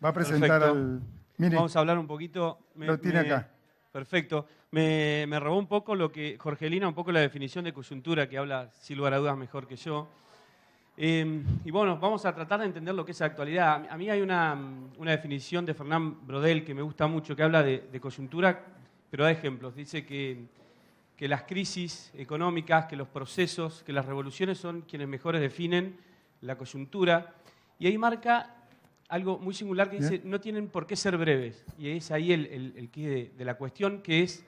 Va a presentar Perfecto. al... Mire, Vamos a hablar un poquito. lo tiene acá. Perfecto. Me robó un poco lo que Jorgelina, un poco la definición de coyuntura, que habla sin lugar a dudas mejor que yo. Y bueno, vamos a tratar de entender lo que es actualidad. A mí hay una definición de Fernand Braudel que me gusta mucho, que habla de coyuntura, pero da ejemplos. Dice que las crisis económicas, que los procesos, que las revoluciones son quienes mejores definen la coyuntura. Y ahí marca algo muy singular que dice, no tienen por qué ser breves. Y es ahí el quid de la cuestión, que es,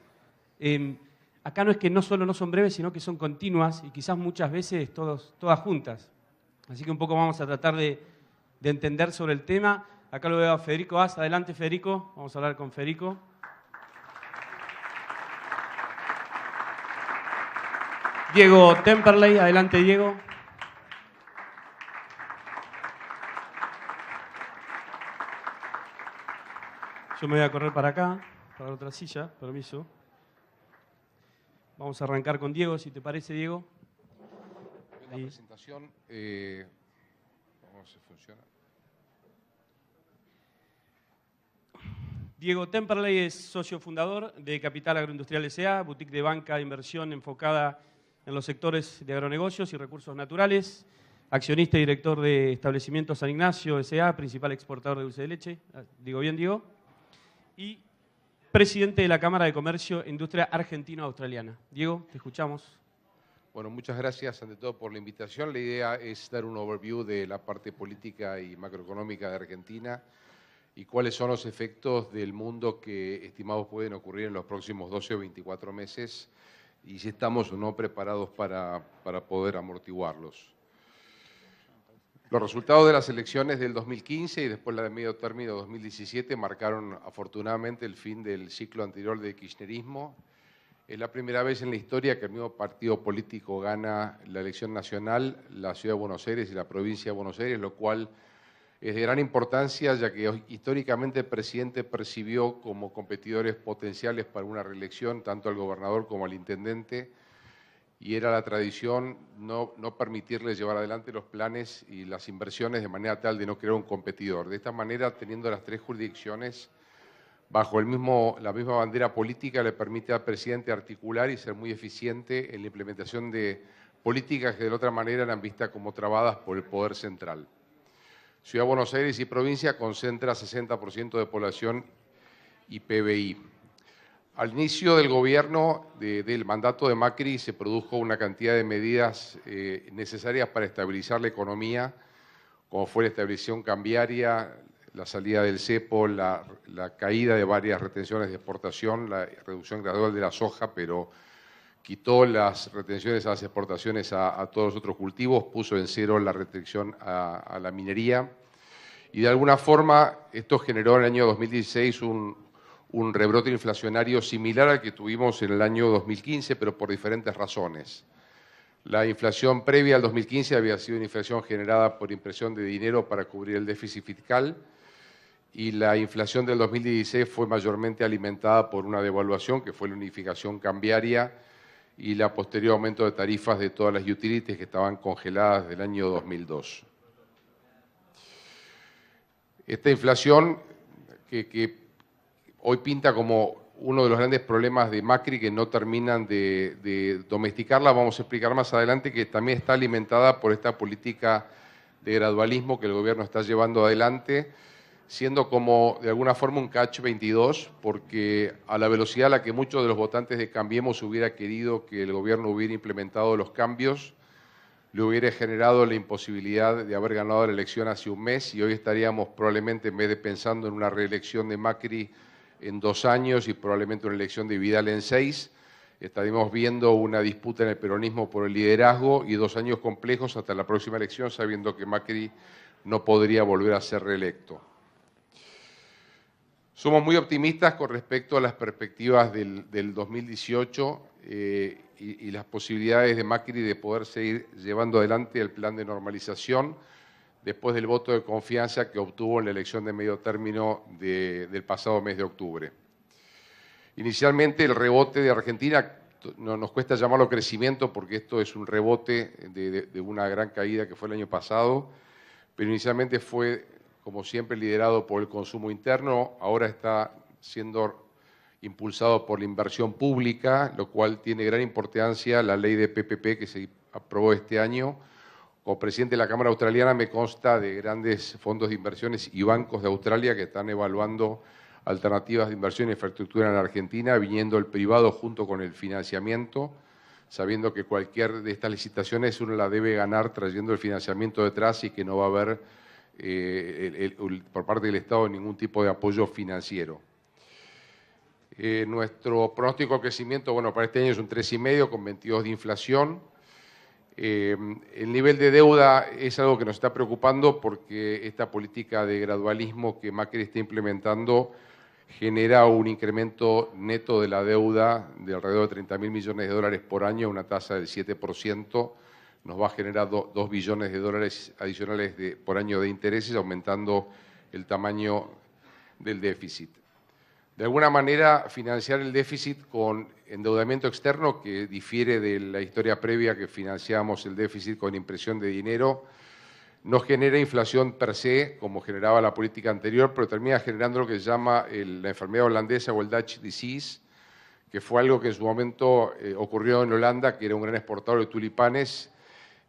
acá no es que no solo no son breves, sino que son continuas y quizás muchas veces todas juntas. Así que un poco vamos a tratar de entender sobre el tema. Acá lo veo a Federico As. Adelante, Federico. Vamos a hablar con Federico. Diego Temperley. Adelante, Diego. Yo me voy a correr para acá, para la otra silla. Permiso. Vamos a arrancar con Diego, si te parece, Diego. La presentación, vamos a funciona. Diego Temperley es socio fundador de Capital Agroindustrial S.A., boutique de banca de inversión enfocada en los sectores de agronegocios y recursos naturales, accionista y director de establecimientos San Ignacio S.A., principal exportador de dulce de leche, digo bien, Diego, y presidente de la Cámara de Comercio e Industria Argentino-Australiana. Diego, te escuchamos. Bueno, muchas gracias ante todo por la invitación. La idea es dar un overview de la parte política y macroeconómica de Argentina y cuáles son los efectos del mundo que estimamos pueden ocurrir en los próximos 12 o 24 meses y si estamos o no preparados para poder amortiguarlos. Los resultados de las elecciones del 2015 y después la de medio término de 2017 marcaron afortunadamente el fin del ciclo anterior de kirchnerismo. Es la primera vez en la historia que el mismo partido político gana la elección nacional, la Ciudad de Buenos Aires y la provincia de Buenos Aires, lo cual es de gran importancia, ya que históricamente el presidente percibió como competidores potenciales para una reelección tanto al gobernador como al intendente, y era la tradición no permitirle llevar adelante los planes y las inversiones de manera tal de no crear un competidor. De esta manera, teniendo las tres jurisdicciones bajo la misma bandera política, le permite al presidente articular y ser muy eficiente en la implementación de políticas que de la otra manera eran vistas como trabadas por el poder central. Ciudad de Buenos Aires y provincia concentra 60% de población y PBI. Al inicio del gobierno del mandato de Macri se produjo una cantidad de medidas necesarias para estabilizar la economía, como fue la estabilización cambiaria, la salida del cepo, la caída de varias retenciones de exportación, la reducción gradual de la soja, pero quitó las retenciones a las exportaciones a todos los otros cultivos, puso en cero la restricción a la minería. Y de alguna forma esto generó en el año 2016 un rebrote inflacionario similar al que tuvimos en el año 2015, pero por diferentes razones. La inflación previa al 2015 había sido una inflación generada por impresión de dinero para cubrir el déficit fiscal, y la inflación del 2016 fue mayormente alimentada por una devaluación, que fue la unificación cambiaria, y la posterior aumento de tarifas de todas las utilities que estaban congeladas del año 2002. Esta inflación que hoy pinta como uno de los grandes problemas de Macri, que no terminan de domesticarla, vamos a explicar más adelante, que también está alimentada por esta política de gradualismo que el gobierno está llevando adelante, siendo como de alguna forma un catch-22, porque a la velocidad a la que muchos de los votantes de Cambiemos hubiera querido que el gobierno hubiera implementado los cambios, le hubiera generado la imposibilidad de haber ganado la elección hace un mes, y hoy estaríamos probablemente, en vez de pensando en una reelección de Macri en 2 años y probablemente una elección de Vidal en 6, estaríamos viendo una disputa en el peronismo por el liderazgo y 2 años complejos hasta la próxima elección, sabiendo que Macri no podría volver a ser reelecto. Somos muy optimistas con respecto a las perspectivas del 2018 y las posibilidades de Macri de poder seguir llevando adelante el plan de normalización después del voto de confianza que obtuvo en la elección de medio término del pasado mes de octubre. Inicialmente el rebote de Argentina, no nos cuesta llamarlo crecimiento porque esto es un rebote de una gran caída que fue el año pasado, pero inicialmente fue como siempre, liderado por el consumo interno, ahora está siendo impulsado por la inversión pública, lo cual tiene gran importancia la ley de PPP que se aprobó este año. Como presidente de la Cámara Australiana me consta de grandes fondos de inversiones y bancos de Australia que están evaluando alternativas de inversión en infraestructura en la Argentina, viniendo el privado junto con el financiamiento, sabiendo que cualquier de estas licitaciones uno la debe ganar trayendo el financiamiento detrás y que no va a haber por parte del Estado ningún tipo de apoyo financiero. Nuestro pronóstico de crecimiento, bueno, para este año es un 3,5 con 22 de inflación. El nivel de deuda es algo que nos está preocupando porque esta política de gradualismo que Macri está implementando genera un incremento neto de la deuda de alrededor de 30.000 millones de dólares por año, una tasa del 7%, nos va a generar 2 billones de dólares adicionales por año de intereses, aumentando el tamaño del déficit. De alguna manera, financiar el déficit con endeudamiento externo, que difiere de la historia previa que financiamos el déficit con impresión de dinero, no genera inflación per se, como generaba la política anterior, pero termina generando lo que se llama la enfermedad holandesa o el Dutch disease, que fue algo que en su momento ocurrió en Holanda, que era un gran exportador de tulipanes,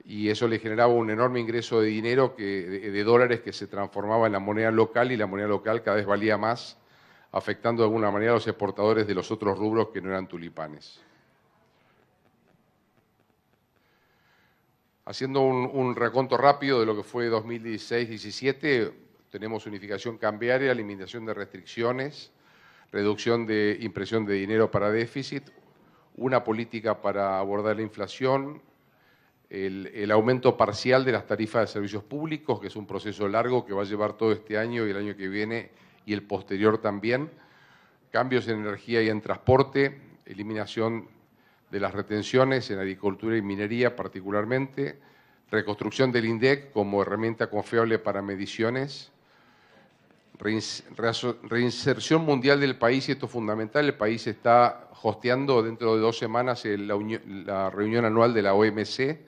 y eso le generaba un enorme ingreso de dinero, de dólares, que se transformaba en la moneda local, y la moneda local cada vez valía más, afectando de alguna manera a los exportadores de los otros rubros que no eran tulipanes. Haciendo un reconto rápido de lo que fue 2016-17, tenemos unificación cambiaria, eliminación de restricciones, reducción de impresión de dinero para déficit, una política para abordar la inflación, el aumento parcial de las tarifas de servicios públicos, que es un proceso largo que va a llevar todo este año y el año que viene y el posterior también, cambios en energía y en transporte, eliminación de las retenciones en agricultura y minería particularmente, reconstrucción del INDEC como herramienta confiable para mediciones, reinserción mundial del país, y esto es fundamental. El país está hosteando dentro de 2 semanas la reunión anual de la OMC,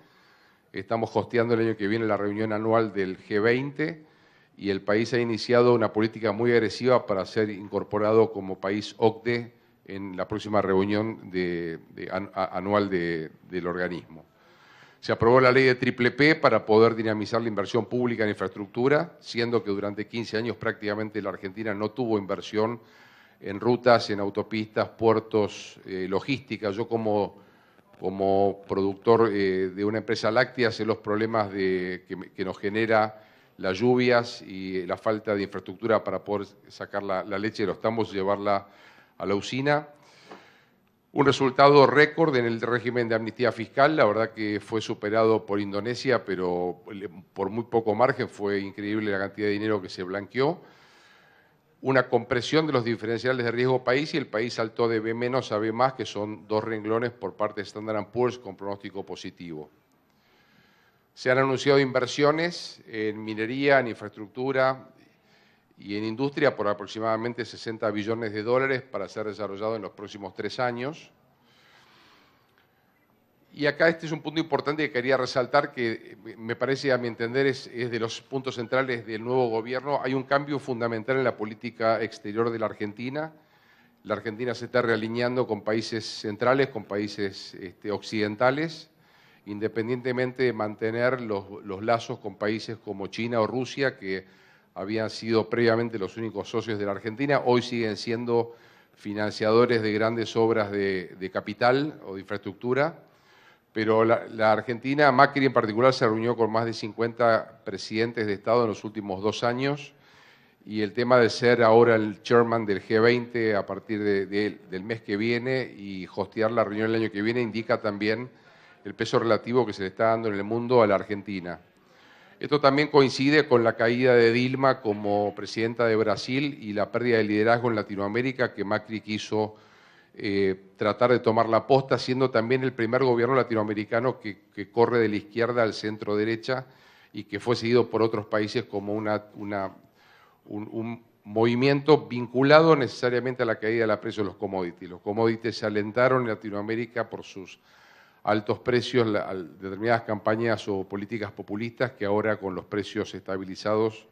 estamos hosteando el año que viene la reunión anual del G20, y el país ha iniciado una política muy agresiva para ser incorporado como país OCDE en la próxima reunión anual del organismo. Se aprobó la ley de Triple P para poder dinamizar la inversión pública en infraestructura, siendo que durante 15 años prácticamente la Argentina no tuvo inversión en rutas, en autopistas, puertos, logística. Yo como productor de una empresa láctea sé los problemas que nos genera las lluvias y la falta de infraestructura para poder sacar la leche de los tambos y llevarla a la usina. Un resultado récord en el régimen de amnistía fiscal, la verdad que fue superado por Indonesia, pero por muy poco margen, fue increíble la cantidad de dinero que se blanqueó. Una compresión de los diferenciales de riesgo país, y el país saltó de B- a B+, que son 2 renglones por parte de Standard & Poor's con pronóstico positivo. Se han anunciado inversiones en minería, en infraestructura y en industria por aproximadamente 60 billones de dólares para ser desarrollado en los próximos 3 años. Y acá este es un punto importante que quería resaltar, que me parece, a mi entender, es de los puntos centrales del nuevo gobierno. Hay un cambio fundamental en la política exterior de la Argentina. La Argentina se está realineando con países centrales, con países occidentales, independientemente de mantener los lazos con países como China o Rusia, que habían sido previamente los únicos socios de la Argentina, hoy siguen siendo financiadores de grandes obras de capital o de infraestructura, pero la Argentina, Macri en particular, se reunió con más de 50 presidentes de Estado en los últimos 2 años, y el tema de ser ahora el chairman del G20 a partir del mes que viene y hostear la reunión el año que viene indica también el peso relativo que se le está dando en el mundo a la Argentina. Esto también coincide con la caída de Dilma como presidenta de Brasil y la pérdida de liderazgo en Latinoamérica, que Macri quiso tratar de tomar la posta, siendo también el primer gobierno latinoamericano que corre de la izquierda al centro-derecha y que fue seguido por otros países como un movimiento vinculado necesariamente a la caída de la precio de los commodities. Los commodities se alentaron en Latinoamérica por sus altos precios, determinadas campañas o políticas populistas que ahora, con los precios estabilizados,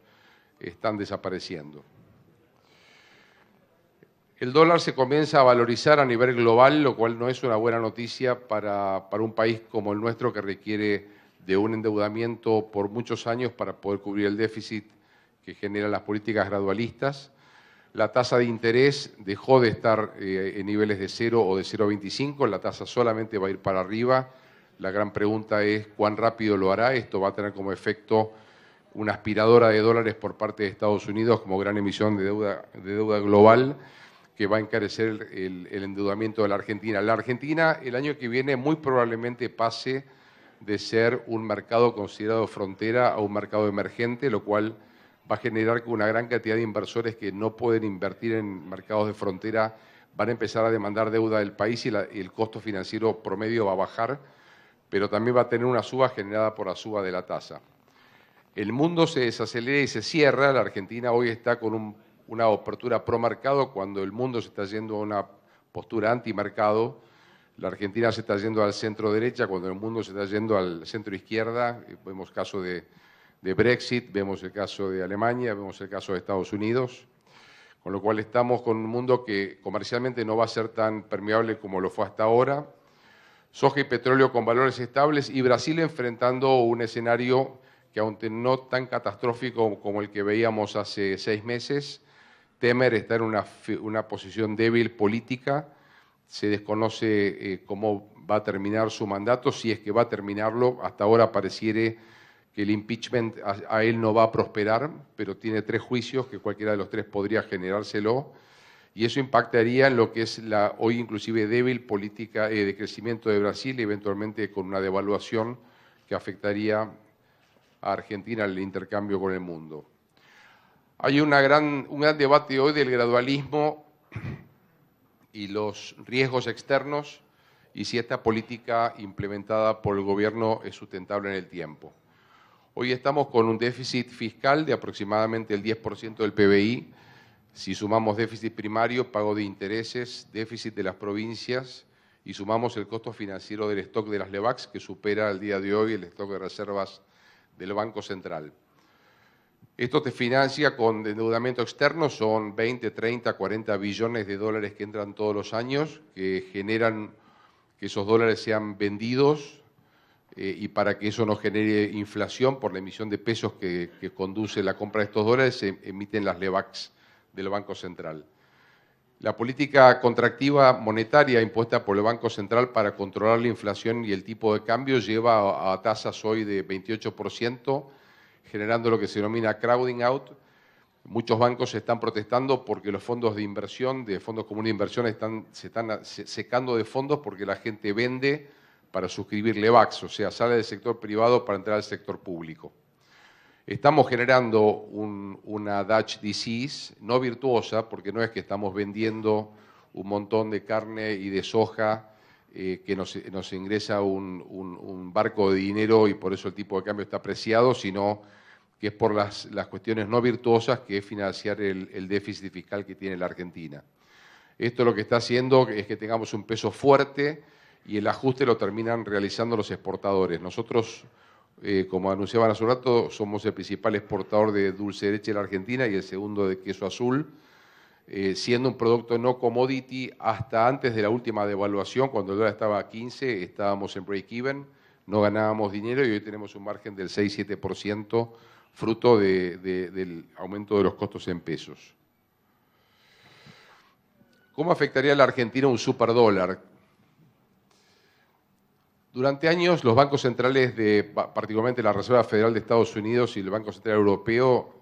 están desapareciendo. El dólar se comienza a valorizar a nivel global, lo cual no es una buena noticia para un país como el nuestro, que requiere de un endeudamiento por muchos años para poder cubrir el déficit que generan las políticas gradualistas. La tasa de interés dejó de estar en niveles de 0 o de 0,25, la tasa solamente va a ir para arriba. La gran pregunta es cuán rápido lo hará. Esto va a tener como efecto una aspiradora de dólares por parte de Estados Unidos como gran emisión de deuda global, que va a encarecer el endeudamiento de la Argentina. La Argentina el año que viene muy probablemente pase de ser un mercado considerado frontera a un mercado emergente, lo cual va a generar que una gran cantidad de inversores que no pueden invertir en mercados de frontera van a empezar a demandar deuda del país y el costo financiero promedio va a bajar, pero también va a tener una suba generada por la suba de la tasa. El mundo se desacelera y se cierra. La Argentina hoy está con una apertura pro mercado cuando el mundo se está yendo a una postura antimercado. La Argentina se está yendo al centro derecha cuando el mundo se está yendo al centro izquierda. Vemos caso de Brexit, vemos el caso de Alemania, vemos el caso de Estados Unidos, con lo cual estamos con un mundo que comercialmente no va a ser tan permeable como lo fue hasta ahora. Soja y petróleo con valores estables y Brasil enfrentando un escenario que aunque no tan catastrófico como el que veíamos hace 6 meses, Temer está en una posición débil política. Se desconoce cómo va a terminar su mandato, si es que va a terminarlo. Hasta ahora pareciera que el impeachment a él no va a prosperar, pero tiene 3 juicios que cualquiera de los 3 podría generárselo, y eso impactaría en lo que es la hoy inclusive débil política de crecimiento de Brasil, eventualmente con una devaluación que afectaría a Argentina en el intercambio con el mundo. Hay un gran debate hoy del gradualismo y los riesgos externos y si esta política implementada por el gobierno es sustentable en el tiempo. Hoy estamos con un déficit fiscal de aproximadamente el 10% del PBI. Si sumamos déficit primario, pago de intereses, déficit de las provincias y sumamos el costo financiero del stock de las LEVACs, que supera al día de hoy el stock de reservas del Banco Central. Esto te financia con endeudamiento externo, son 20, 30, 40 billones de dólares que entran todos los años, que generan que esos dólares sean vendidos y para que eso no genere inflación por la emisión de pesos que conduce la compra de estos dólares, se emiten las LEVACs del Banco Central. La política contractiva monetaria impuesta por el Banco Central para controlar la inflación y el tipo de cambio lleva a tasas hoy de 28%, generando lo que se denomina crowding out. Muchos bancos se están protestando porque los fondos de inversión, de fondos comunes de inversión, se están secando de fondos porque la gente vende para suscribir LEVACs, o sea, sale del sector privado para entrar al sector público. Estamos generando una Dutch disease, no virtuosa, porque no es que estamos vendiendo un montón de carne y de soja que nos ingresa un barco de dinero y por eso el tipo de cambio está apreciado, sino que es por las cuestiones no virtuosas, que es financiar el déficit fiscal que tiene la Argentina. Esto lo que está haciendo es que tengamos un peso fuerte y el ajuste lo terminan realizando los exportadores. Nosotros, como anunciaban hace un rato, somos el principal exportador de dulce de leche de la Argentina y el segundo de queso azul, siendo un producto no commodity. Hasta antes de la última devaluación, cuando el dólar estaba a 15, estábamos en break-even, no ganábamos dinero y hoy tenemos un margen del 6-7%, fruto del aumento de los costos en pesos. ¿Cómo afectaría a la Argentina un superdólar? Durante años, los bancos centrales, particularmente la Reserva Federal de Estados Unidos y el Banco Central Europeo,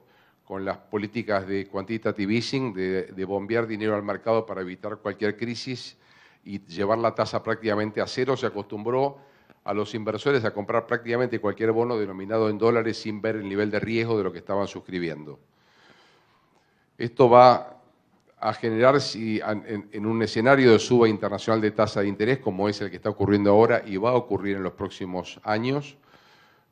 con las políticas de quantitative easing, de bombear dinero al mercado para evitar cualquier crisis y llevar la tasa prácticamente a cero, se acostumbró a los inversores a comprar prácticamente cualquier bono denominado en dólares sin ver el nivel de riesgo de lo que estaban suscribiendo. Esto va a generar, en un escenario de suba internacional de tasa de interés, como es el que está ocurriendo ahora y va a ocurrir en los próximos años,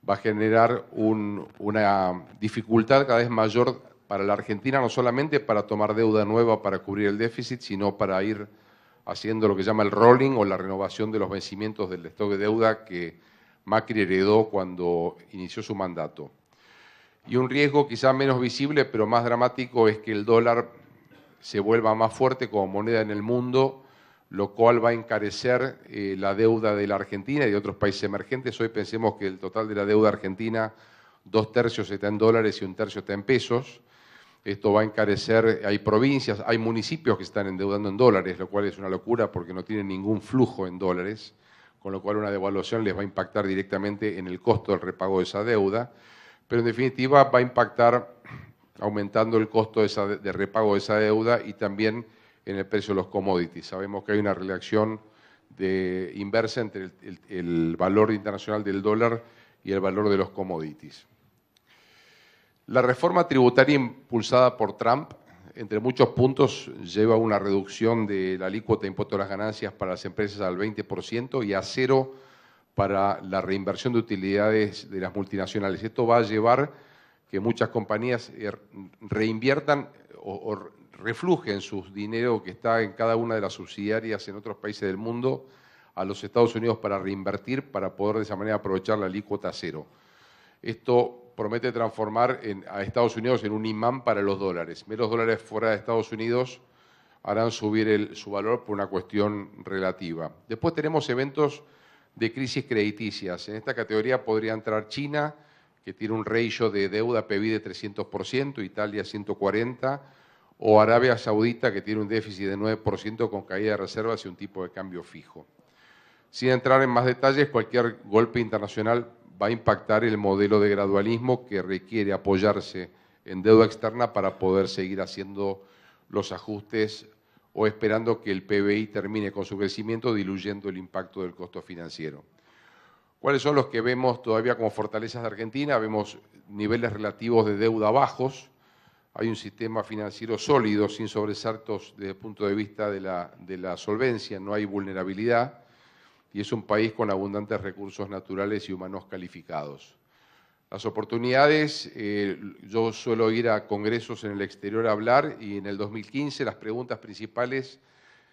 va a generar una dificultad cada vez mayor para la Argentina, no solamente para tomar deuda nueva para cubrir el déficit, sino para ir haciendo lo que se llama el rolling o la renovación de los vencimientos del stock de deuda que Macri heredó cuando inició su mandato. Y un riesgo quizá menos visible, pero más dramático, es que el dólar se vuelva más fuerte como moneda en el mundo, lo cual va a encarecer la deuda de la Argentina y de otros países emergentes. Hoy pensemos que el total de la deuda argentina, 2/3 está en dólares y 1/3 está en pesos. Esto va a encarecer, hay provincias, hay municipios que están endeudando en dólares, lo cual es una locura porque no tienen ningún flujo en dólares, con lo cual una devaluación les va a impactar directamente en el costo del repago de esa deuda, pero en definitiva va a impactar aumentando el costo de repago de esa deuda y también en el precio de los commodities. Sabemos que hay una relación inversa entre el valor internacional del dólar y el valor de los commodities. La reforma tributaria impulsada por Trump, entre muchos puntos, lleva a una reducción de la alícuota de impuesto a las ganancias para las empresas al 20% y a 0 para la reinversión de utilidades de las multinacionales. Esto va a llevar que muchas compañías reinviertan o reflujen su dinero que está en cada una de las subsidiarias en otros países del mundo a los Estados Unidos para reinvertir, para poder de esa manera aprovechar la alícuota 0. Esto promete transformar a Estados Unidos en un imán para los dólares. Menos dólares fuera de Estados Unidos harán subir su valor por una cuestión relativa. Después tenemos eventos de crisis crediticias. En esta categoría podría entrar China, que tiene un ratio de deuda PBI de 300%, Italia 140%, o Arabia Saudita, que tiene un déficit de 9% con caída de reservas y un tipo de cambio fijo. Sin entrar en más detalles, cualquier golpe internacional va a impactar el modelo de gradualismo que requiere apoyarse en deuda externa para poder seguir haciendo los ajustes o esperando que el PBI termine con su crecimiento, diluyendo el impacto del costo financiero. ¿Cuáles son los que vemos todavía como fortalezas de Argentina? Vemos niveles relativos de deuda bajos, hay un sistema financiero sólido, sin sobresaltos desde el punto de vista de la solvencia, no hay vulnerabilidad, y es un país con abundantes recursos naturales y humanos calificados. Las oportunidades, yo suelo ir a congresos en el exterior a hablar, y en el 2015 las preguntas principales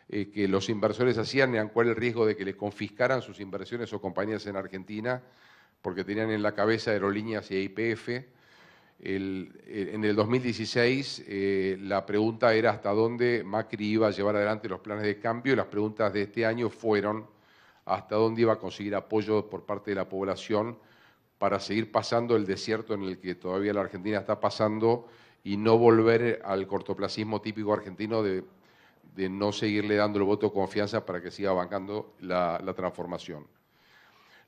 que los inversores hacían eran cuál el riesgo de que le confiscaran sus inversiones o compañías en Argentina, porque tenían en la cabeza aerolíneas y YPF. En el 2016 la pregunta era hasta dónde Macri iba a llevar adelante los planes de cambio, y las preguntas de este año fueron hasta dónde iba a conseguir apoyo por parte de la población para seguir pasando el desierto en el que todavía la Argentina está pasando y no volver al cortoplacismo típico argentino de no seguirle dando el voto de confianza para que siga bancando la transformación.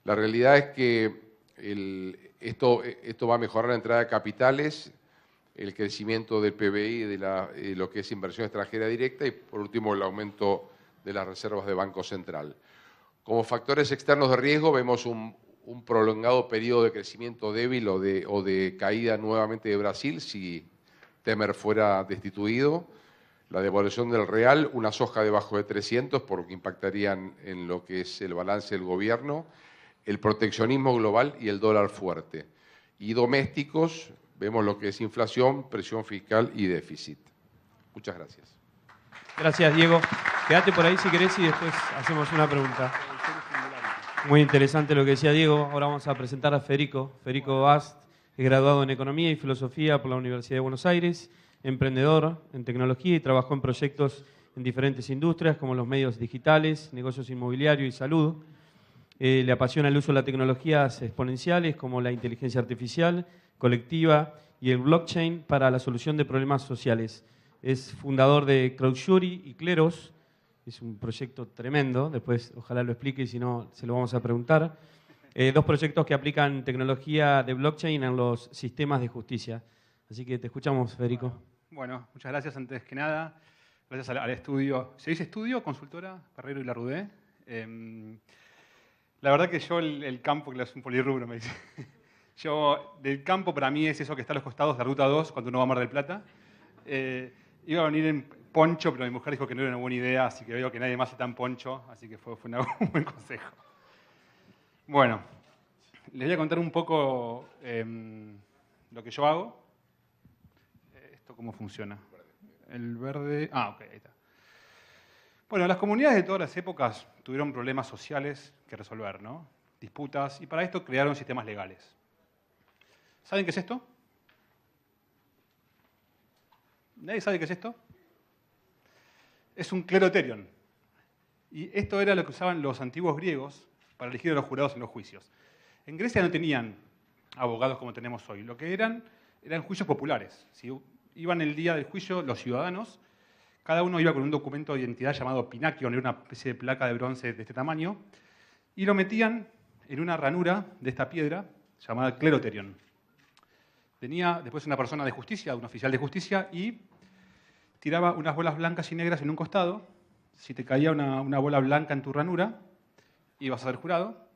La realidad es que esto va a mejorar la entrada de capitales, el crecimiento del PBI, de lo que es inversión extranjera directa y, por último, el aumento de las reservas de Banco Central. Como factores externos de riesgo vemos un prolongado periodo de crecimiento débil o de caída nuevamente de Brasil si Temer fuera destituido, la devaluación del real, una soja debajo de 300 por lo que impactarían en lo que es el balance del gobierno, el proteccionismo global y el dólar fuerte. Y domésticos, vemos lo que es inflación, presión fiscal y déficit. Muchas gracias. Gracias, Diego. Quédate por ahí si querés y después hacemos una pregunta. Muy interesante lo que decía Diego. Ahora vamos a presentar a Federico. Federico Bast es graduado en Economía y Filosofía por la Universidad de Buenos Aires, emprendedor en tecnología y trabajó en proyectos en diferentes industrias como los medios digitales, negocios inmobiliarios y salud. Le apasiona el uso de las tecnologías exponenciales como la inteligencia artificial, colectiva y el blockchain para la solución de problemas sociales. Es fundador de Crowdjury y Cleros. Es un proyecto tremendo, después ojalá lo explique y si no se lo vamos a preguntar. Dos proyectos que aplican tecnología de blockchain en los sistemas de justicia. Así que te escuchamos, Federico. Bueno, muchas gracias antes que nada. Gracias al estudio. ¿Se dice estudio? Consultora Ferrero y Larrudé. La verdad que yo el campo, que es un polirrubro, me dice. Yo, del campo para mí es eso que está a los costados de la Ruta 2 cuando uno va a Mar del Plata. Iba a venir en poncho, pero mi mujer dijo que no era una buena idea, así que veo que nadie más está en poncho, así que fue un buen consejo. Bueno, les voy a contar un poco lo que yo hago. Esto cómo funciona. El verde... ok, ahí está. Bueno, las comunidades de todas las épocas tuvieron problemas sociales que resolver, ¿no? Disputas, y para esto crearon sistemas legales. ¿Saben qué es esto? ¿Nadie sabe qué es esto? Es un cleroterion. Y esto era lo que usaban los antiguos griegos para elegir a los jurados en los juicios. En Grecia no tenían abogados como tenemos hoy. Lo que eran juicios populares. Si iban el día del juicio los ciudadanos, cada uno iba con un documento de identidad llamado pinakion, era una especie de placa de bronce de este tamaño, y lo metían en una ranura de esta piedra llamada cleroterion. Venía después una persona de justicia, un oficial de justicia, y tiraba unas bolas blancas y negras en un costado. Si te caía una bola blanca en tu ranura, ibas a ser jurado.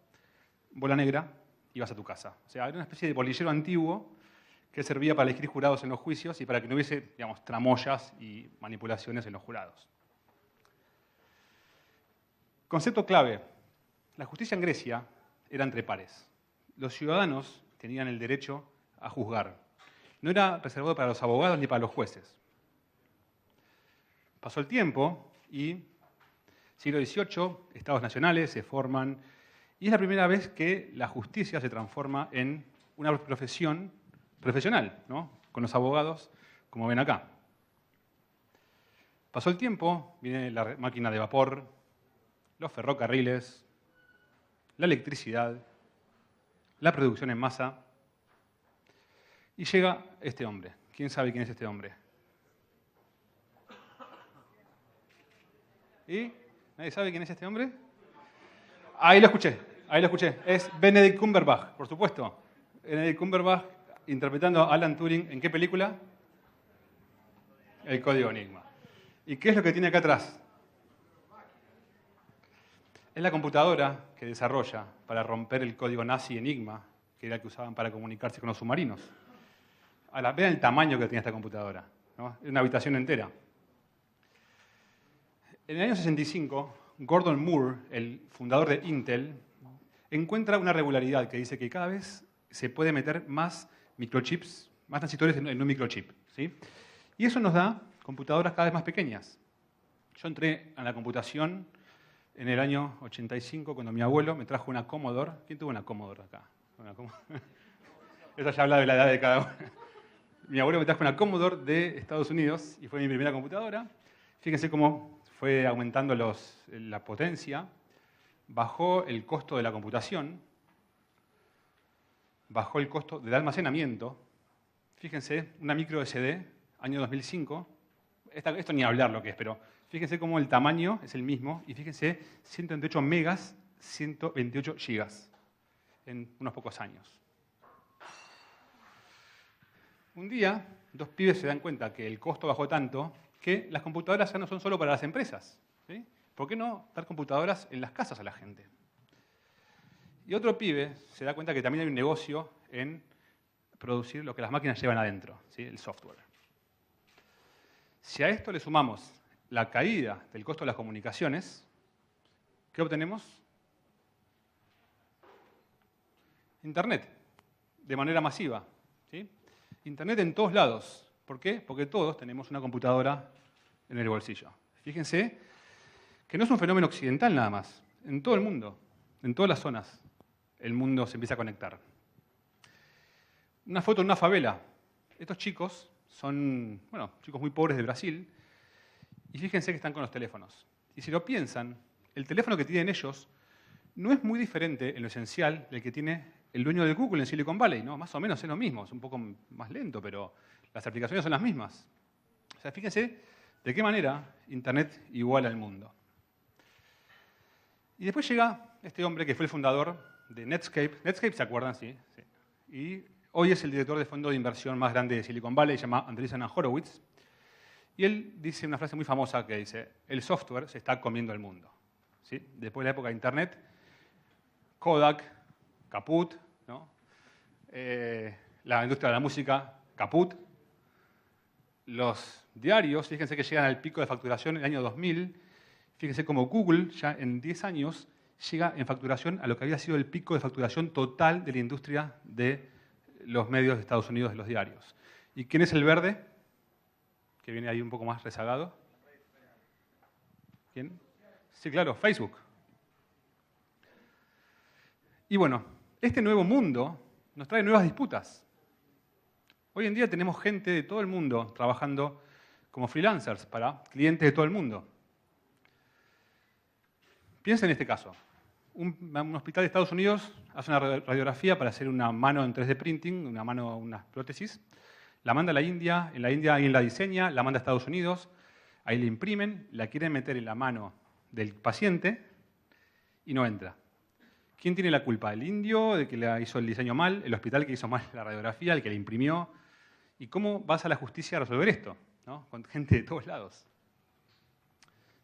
Bola negra, ibas a tu casa. O sea, era una especie de bolillero antiguo que servía para elegir jurados en los juicios y para que no hubiese, digamos, tramoyas y manipulaciones en los jurados. Concepto clave. La justicia en Grecia era entre pares. Los ciudadanos tenían el derecho a juzgar. No era reservado para los abogados ni para los jueces. Pasó el tiempo y, siglo XVIII, estados nacionales se forman y es la primera vez que la justicia se transforma en una profesión profesional, ¿no? Con los abogados, como ven acá. Pasó el tiempo, viene la máquina de vapor, los ferrocarriles, la electricidad, la producción en masa, y llega este hombre. ¿Quién sabe quién es este hombre? ¿Y? ¿Nadie sabe quién es este hombre? Ahí lo escuché. Es Benedict Cumberbatch, por supuesto. Benedict Cumberbatch interpretando a Alan Turing, ¿en qué película? El Código Enigma. ¿Y qué es lo que tiene acá atrás? Es la computadora que desarrolla para romper el código nazi Enigma, que era el que usaban para comunicarse con los submarinos. Ahora, vean el tamaño que tiene esta computadora, ¿no? Es una habitación entera. En el año 65, Gordon Moore, el fundador de Intel, encuentra una regularidad que dice que cada vez se puede meter más microchips, más transistores en un microchip, ¿sí? Y eso nos da computadoras cada vez más pequeñas. Yo entré a la computación en el año 85 cuando mi abuelo me trajo una Commodore. ¿Quién tuvo una Commodore acá? Eso ya habla de la edad de cada uno. Mi abuelo me trajo una Commodore de Estados Unidos y fue mi primera computadora. Fíjense cómo fue aumentando la potencia, bajó el costo de la computación, bajó el costo del almacenamiento. Fíjense, una micro SD, año 2005. Esto ni hablar lo que es, pero fíjense cómo el tamaño es el mismo. Y fíjense, 128 megas, 128 gigas en unos pocos años. Un día, dos pibes se dan cuenta que el costo bajó tanto que las computadoras ya no son solo para las empresas, ¿sí? ¿Por qué no dar computadoras en las casas a la gente? Y otro pibe se da cuenta que también hay un negocio en producir lo que las máquinas llevan adentro, ¿sí? El software. Si a esto le sumamos la caída del costo de las comunicaciones, ¿qué obtenemos? Internet, de manera masiva, ¿sí? Internet en todos lados. ¿Por qué? Porque todos tenemos una computadora en el bolsillo. Fíjense que no es un fenómeno occidental nada más. En todo el mundo, en todas las zonas, el mundo se empieza a conectar. Una foto en una favela. Estos chicos son, chicos muy pobres de Brasil, y fíjense que están con los teléfonos. Y si lo piensan, el teléfono que tienen ellos no es muy diferente en lo esencial del que tiene el dueño de Google en Silicon Valley, ¿no? Más o menos es lo mismo, es un poco más lento, pero las aplicaciones son las mismas. O sea, fíjense de qué manera Internet iguala al mundo. Y después llega este hombre que fue el fundador de Netscape. Netscape, ¿se acuerdan? Sí. Y hoy es el director de fondo de inversión más grande de Silicon Valley, se llama Andreessen Horowitz. Y él dice una frase muy famosa que dice, el software se está comiendo el mundo. ¿Sí? Después de la época de Internet, Kodak, caput, ¿no? La industria de la música, caput. Los diarios, fíjense que llegan al pico de facturación en el año 2000. Fíjense cómo Google ya en 10 años llega en facturación a lo que había sido el pico de facturación total de la industria de los medios de Estados Unidos, de los diarios. ¿Y quién es el verde? Que viene ahí un poco más rezagado. ¿Quién? Sí, claro, Facebook. Y bueno, este nuevo mundo nos trae nuevas disputas. Hoy en día tenemos gente de todo el mundo trabajando como freelancers para clientes de todo el mundo. Piensa en este caso. Un hospital de Estados Unidos hace una radiografía para hacer una mano en 3D printing, unas prótesis. La manda a la India, en la India alguien la diseña, la manda a Estados Unidos, ahí la imprimen, la quieren meter en la mano del paciente y no entra. ¿Quién tiene la culpa? ¿El indio, de que le hizo el diseño mal? ¿El hospital que hizo mal la radiografía, el que la imprimió? ¿Y cómo vas a la justicia a resolver esto? ¿No? Con gente de todos lados.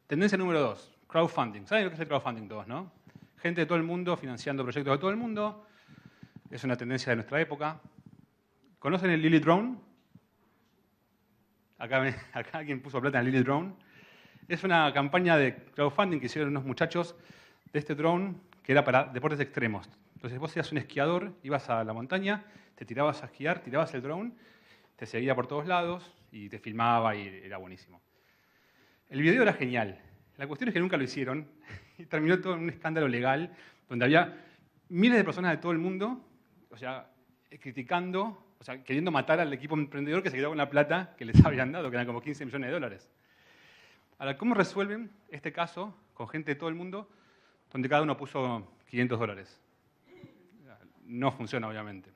Tendencia número 2, crowdfunding. ¿Saben lo que es el crowdfunding todos, no? Gente de todo el mundo financiando proyectos de todo el mundo. Es una tendencia de nuestra época. ¿Conocen el Lily Drone? Acá alguien puso plata en el Lily Drone. Es una campaña de crowdfunding que hicieron unos muchachos de este drone que era para deportes extremos. Entonces vos eras un esquiador, ibas a la montaña, te tirabas a esquiar, tirabas el drone, te seguía por todos lados y te filmaba y era buenísimo. El video era genial. La cuestión es que nunca lo hicieron y terminó todo en un escándalo legal donde había miles de personas de todo el mundo, o sea, criticando, o sea, queriendo matar al equipo emprendedor que se quedó con la plata que les habían dado, que eran como 15 millones de dólares. Ahora, ¿cómo resuelven este caso con gente de todo el mundo donde cada uno puso $500? No funciona, obviamente.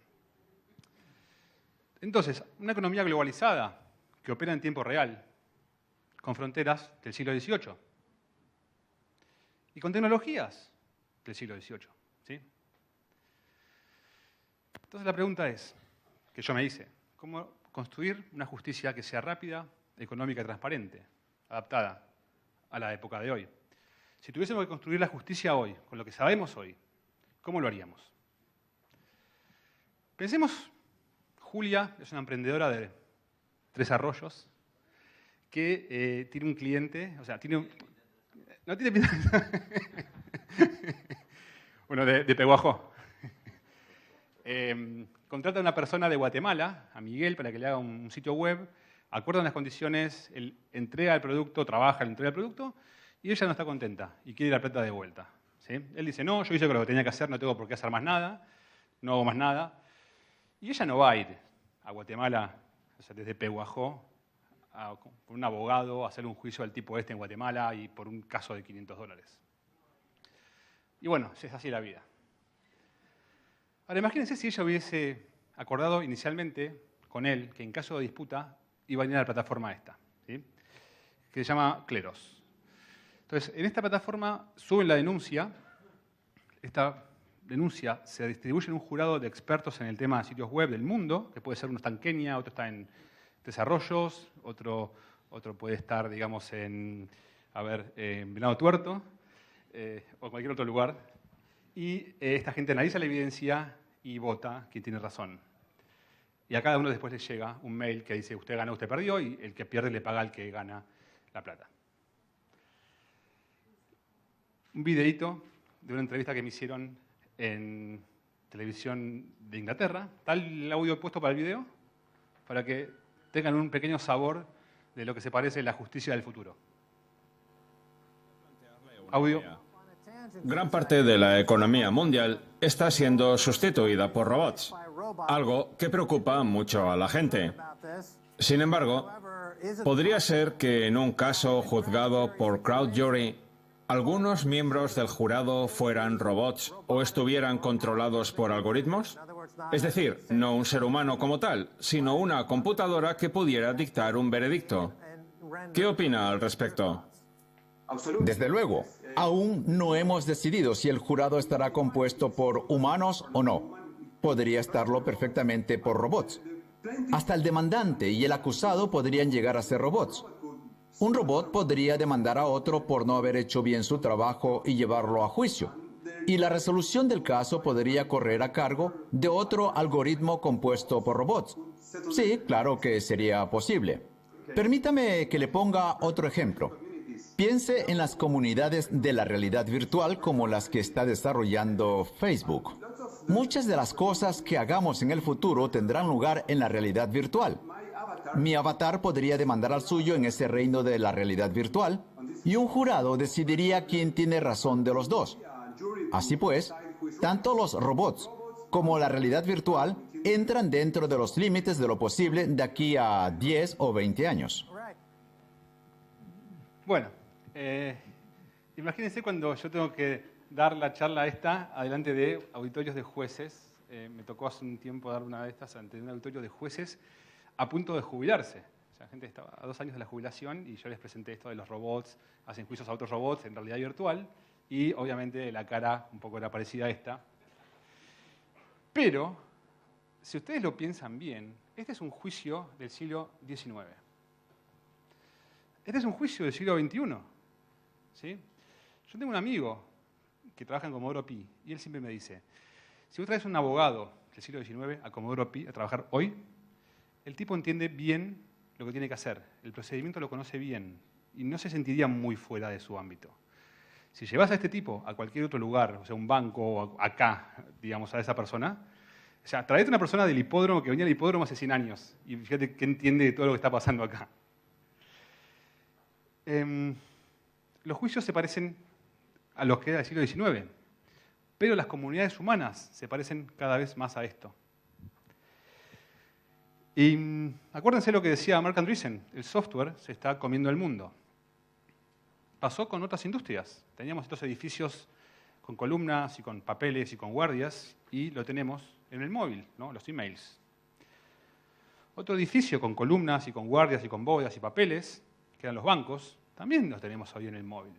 Entonces, una economía globalizada que opera en tiempo real, con fronteras del siglo XVIII y con tecnologías del siglo XVIII. ¿Sí? Entonces la pregunta es, que yo me hice, ¿cómo construir una justicia que sea rápida, económica y transparente, adaptada a la época de hoy? Si tuviésemos que construir la justicia hoy, con lo que sabemos hoy, ¿cómo lo haríamos? Pensemos, Julia es una emprendedora de Tres Arroyos que tiene un cliente, o sea, tiene un... No tiene pinta... Bueno, de Peguajó. Contrata a una persona de Guatemala, a Miguel, para que le haga un sitio web, acuerdan las condiciones, él entrega el producto, trabaja, le entrega el producto, y ella no está contenta y quiere la plata de vuelta. ¿Sí? Él dice, no, yo hice lo que tenía que hacer, no tengo por qué hacer más nada, no hago más nada. Y ella no va a ir a Guatemala, o sea, desde Peguajó, por un abogado, a hacer un juicio al tipo este en Guatemala y por un caso de $500. Y bueno, es así la vida. Ahora, imagínense si ella hubiese acordado inicialmente con él que en caso de disputa iba a ir a la plataforma esta, ¿sí? Que se llama Kleros. Entonces, en esta plataforma suben la denuncia. Esta denuncia se distribuye en un jurado de expertos en el tema de sitios web del mundo, que puede ser uno está en Kenia, otro está en Desarrollos, otro puede estar, digamos, en Venado Tuerto, o cualquier otro lugar. Y esta gente analiza la evidencia y vota quién tiene razón. Y a cada uno después le llega un mail que dice, usted ganó, usted perdió, y el que pierde le paga al que gana la plata. Un videíto de una entrevista que me hicieron en televisión de Inglaterra. ¿Está el audio puesto para el video? Para que tengan un pequeño sabor de lo que se parece a la justicia del futuro. Audio. Gran parte de la economía mundial está siendo sustituida por robots, algo que preocupa mucho a la gente. Sin embargo, podría ser que en un caso juzgado por crowd jury, algunos miembros del jurado fueran robots o estuvieran controlados por algoritmos. Es decir, no un ser humano como tal, sino una computadora que pudiera dictar un veredicto. ¿Qué opina al respecto? Desde luego, aún no hemos decidido si el jurado estará compuesto por humanos o no. Podría estarlo perfectamente por robots. Hasta el demandante y el acusado podrían llegar a ser robots. Un robot podría demandar a otro por no haber hecho bien su trabajo y llevarlo a juicio. Y la resolución del caso podría correr a cargo de otro algoritmo compuesto por robots. Sí, claro que sería posible. Permítame que le ponga otro ejemplo. Piense en las comunidades de la realidad virtual como las que está desarrollando Facebook. Muchas de las cosas que hagamos en el futuro tendrán lugar en la realidad virtual. Mi avatar podría demandar al suyo en ese reino de la realidad virtual y un jurado decidiría quién tiene razón de los dos. Así pues, tanto los robots como la realidad virtual entran dentro de los límites de lo posible de aquí a 10 o 20 años. Bueno, imagínense cuando yo tengo que dar la charla esta adelante de auditorios de jueces. Me tocó hace un tiempo dar una de estas ante un auditorio de jueces a punto de jubilarse. O sea, la gente estaba a 2 años de la jubilación y yo les presenté esto de los robots, hacen juicios a otros robots en realidad virtual y obviamente la cara un poco era parecida a esta. Pero, si ustedes lo piensan bien, este es un juicio del siglo XIX. Este es un juicio del siglo XXI. ¿Sí? Yo tengo un amigo que trabaja en Comodoro Pi y él siempre me dice, si vos traes un abogado del siglo XIX a Comodoro Pi a trabajar hoy, el tipo entiende bien lo que tiene que hacer, el procedimiento lo conoce bien y no se sentiría muy fuera de su ámbito. Si llevas a este tipo a cualquier otro lugar, o sea, un banco o acá, digamos, a esa persona, o sea, traete una persona del hipódromo que venía al hipódromo hace 100 años y fíjate qué entiende de todo lo que está pasando acá. Los juicios se parecen a los que era del siglo XIX, pero las comunidades humanas se parecen cada vez más a esto. Y acuérdense lo que decía Marc Andreessen, el software se está comiendo el mundo. Pasó con otras industrias. Teníamos estos edificios con columnas y con papeles y con guardias y lo tenemos en el móvil, ¿no? Los emails. Otro edificio con columnas y con guardias y con bóvedas y papeles, que eran los bancos, también los tenemos hoy en el móvil.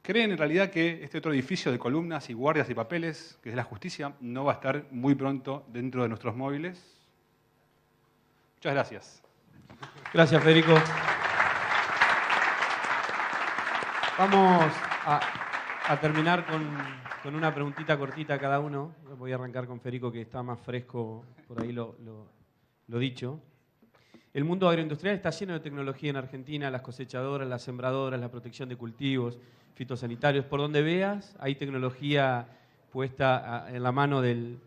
¿Creen en realidad que este otro edificio de columnas y guardias y papeles, que es la justicia, no va a estar muy pronto dentro de nuestros móviles? Muchas gracias. Gracias, Federico. Vamos a terminar con una preguntita cortita a cada uno. Voy a arrancar con Federico, que está más fresco, por ahí lo dicho. El mundo agroindustrial está lleno de tecnología en Argentina, las cosechadoras, las sembradoras, la protección de cultivos, fitosanitarios. Por donde veas, hay tecnología puesta en la mano del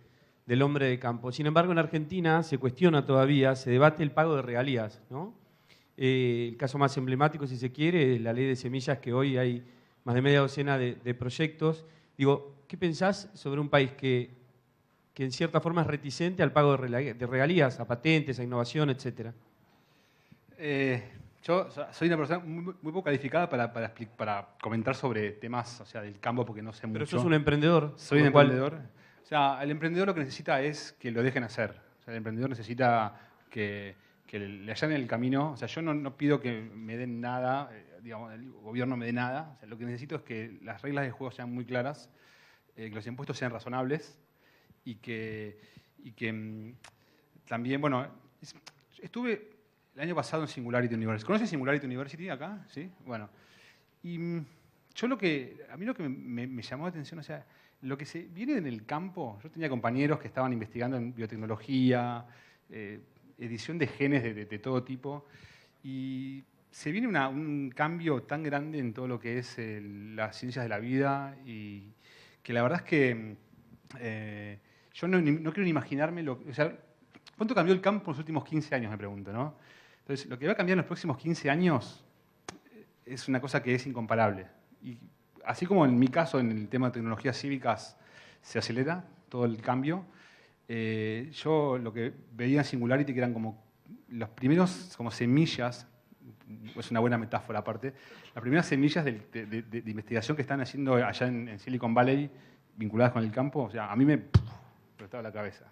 hombre de campo. Sin embargo, en Argentina se cuestiona todavía, se debate el pago de regalías, ¿no? El caso más emblemático, si se quiere, es la ley de semillas, que hoy hay más de media docena de proyectos. Digo, ¿qué pensás sobre un país que en cierta forma es reticente al pago de regalías, a patentes, a innovación, etcétera? Yo soy una persona muy poco calificada para comentar sobre temas, o sea, del campo, porque no sé mucho. Pero sos un emprendedor. Soy un emprendedor. O sea, el emprendedor lo que necesita es que lo dejen hacer. O sea, el emprendedor necesita que le allanen el camino. O sea, yo no pido que me den nada, digamos, el gobierno me dé nada. O sea, lo que necesito es que las reglas del juego sean muy claras, que los impuestos sean razonables y que también, bueno, estuve el año pasado en Singularity University. ¿Conoces Singularity University acá? ¿Sí? Bueno. Y yo a mí lo que me llamó la atención, o sea, lo que se viene en el campo, yo tenía compañeros que estaban investigando en biotecnología, edición de genes de todo tipo, y se viene un cambio tan grande en todo lo que es las ciencias de la vida, y que la verdad es que yo no quiero ni imaginarme o sea, ¿cuánto cambió el campo en los últimos 15 años, me pregunto, ¿no? Entonces, lo que va a cambiar en los próximos 15 años es una cosa que es incomparable. Y así como en mi caso, en el tema de tecnologías cívicas, se acelera todo el cambio, yo lo que veía en Singularity, que eran como los primeros como semillas, es una buena metáfora aparte, las primeras semillas de investigación que están haciendo allá en Silicon Valley, vinculadas con el campo, o sea, a mí me explotaba la cabeza.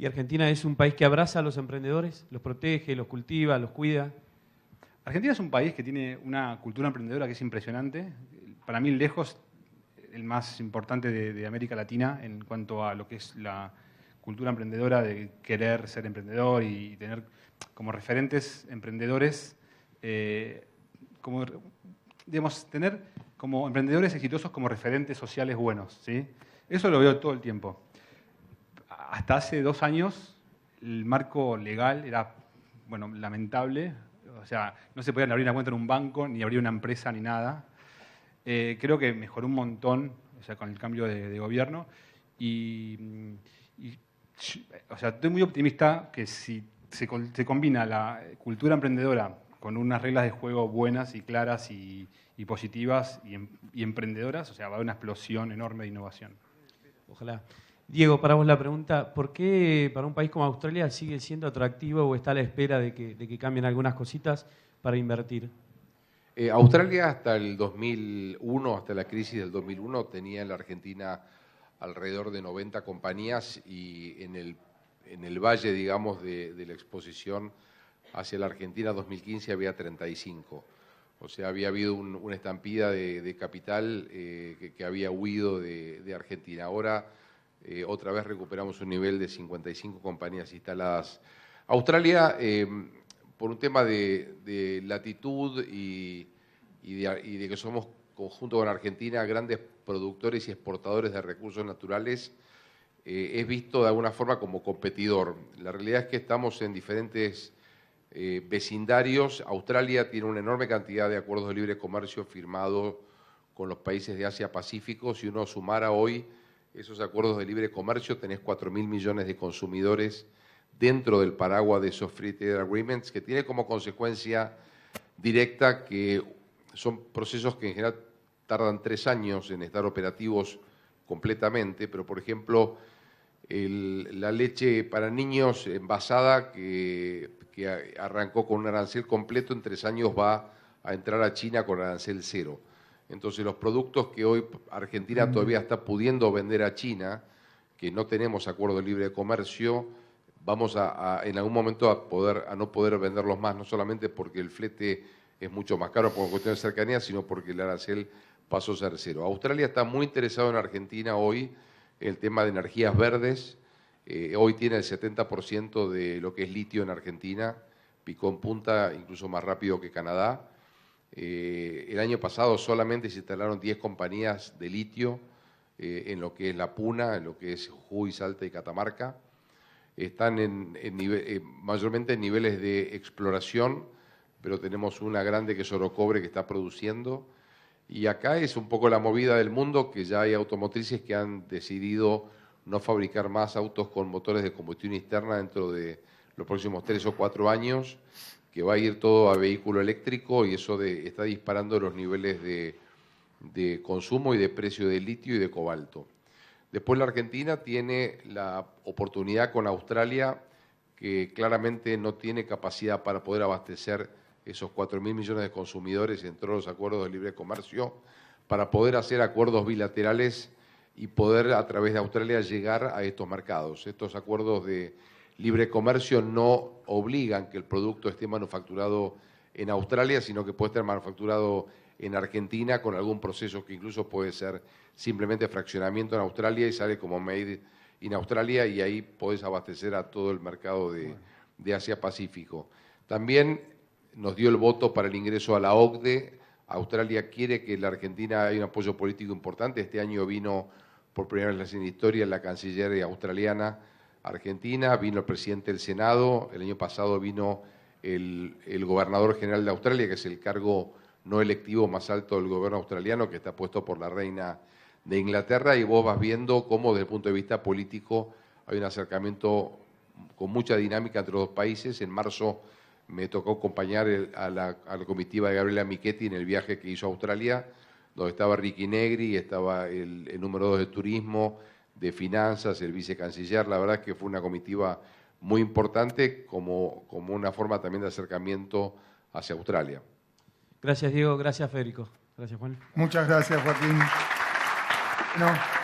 ¿Y Argentina es un país que abraza a los emprendedores, los protege, los cultiva, los cuida? Argentina es un país que tiene una cultura emprendedora que es impresionante. Para mí, lejos, el más importante de América Latina en cuanto a lo que es la cultura emprendedora, de querer ser emprendedor y tener como referentes emprendedores, tener como emprendedores exitosos como referentes sociales buenos, ¿sí? Eso lo veo todo el tiempo. Hasta hace 2 años el marco legal era, bueno, lamentable. O sea, no se podía abrir una cuenta en un banco, ni abrir una empresa, ni nada. Creo que mejoró un montón, o sea, con el cambio de gobierno. O sea, estoy muy optimista que si se combina la cultura emprendedora con unas reglas de juego buenas y claras y positivas y emprendedoras, o sea, va a haber una explosión enorme de innovación. Ojalá. Diego, para vos la pregunta, ¿por qué para un país como Australia sigue siendo atractivo o está a la espera de que cambien algunas cositas para invertir? Australia hasta el 2001, hasta la crisis del 2001, tenía en la Argentina alrededor de 90 compañías y en el valle, digamos, de la exposición hacia la Argentina 2015 había 35. O sea, había habido una estampida de capital que había huido de Argentina. Ahora, otra vez recuperamos un nivel de 55 compañías instaladas. Australia, por un tema de latitud y de que somos, junto con Argentina, grandes productores y exportadores de recursos naturales, es visto de alguna forma como competidor. La realidad es que estamos en diferentes vecindarios. Australia tiene una enorme cantidad de acuerdos de libre comercio firmados con los países de Asia-Pacífico. Si uno sumara hoy esos acuerdos de libre comercio, tenés 4.000 millones de consumidores dentro del paraguas de esos Free Trade Agreements, que tiene como consecuencia directa que son procesos que en general tardan 3 años en estar operativos completamente, pero por ejemplo, la leche para niños envasada que arrancó con un arancel completo, en 3 años va a entrar a China con arancel 0. Entonces los productos que hoy Argentina todavía está pudiendo vender a China, que no tenemos acuerdo de libre comercio, vamos en algún momento a no poder venderlos más, no solamente porque el flete es mucho más caro por cuestión de cercanía, sino porque el arancel pasó a ser 0. Australia está muy interesado en Argentina hoy, el tema de energías verdes. Hoy tiene el 70% de lo que es litio en Argentina, picó en punta incluso más rápido que Canadá. El año pasado solamente se instalaron 10 compañías de litio en lo que es La Puna, en lo que es Jujuy, Salta y Catamarca. Están mayormente en niveles de exploración, pero tenemos una grande que es Orocobre que está produciendo. Y acá es un poco la movida del mundo, que ya hay automotrices que han decidido no fabricar más autos con motores de combustión interna dentro de los próximos 3 o 4 años, que va a ir todo a vehículo eléctrico y eso está disparando los niveles de consumo y de precio de litio y de cobalto. Después la Argentina tiene la oportunidad con Australia, que claramente no tiene capacidad para poder abastecer esos 4.000 millones de consumidores en todos los acuerdos de libre comercio, para poder hacer acuerdos bilaterales y poder a través de Australia llegar a estos mercados. Estos acuerdos de libre comercio no obligan que el producto esté manufacturado en Australia, sino que puede estar manufacturado en Argentina con algún proceso que incluso puede ser simplemente fraccionamiento en Australia y sale como made in Australia y ahí podés abastecer a todo el mercado de Asia-Pacífico. También nos dio el voto para el ingreso a la OCDE. Australia quiere que la Argentina haya un apoyo político importante. Este año vino por primera vez en la historia la canciller australiana Argentina, vino el presidente del Senado, el año pasado vino el gobernador general de Australia, que es el cargo no electivo más alto del gobierno australiano, que está puesto por la reina de Inglaterra, y vos vas viendo cómo desde el punto de vista político hay un acercamiento con mucha dinámica entre los dos países. En marzo me tocó acompañar a la comitiva de Gabriela Michetti en el viaje que hizo a Australia, donde estaba Ricky Negri, estaba el número 2 de turismo, de finanzas, el vicecanciller. La verdad es que fue una comitiva muy importante como una forma también de acercamiento hacia Australia. Gracias, Diego. Gracias, Federico. Gracias, Juan. Muchas gracias, Joaquín. No.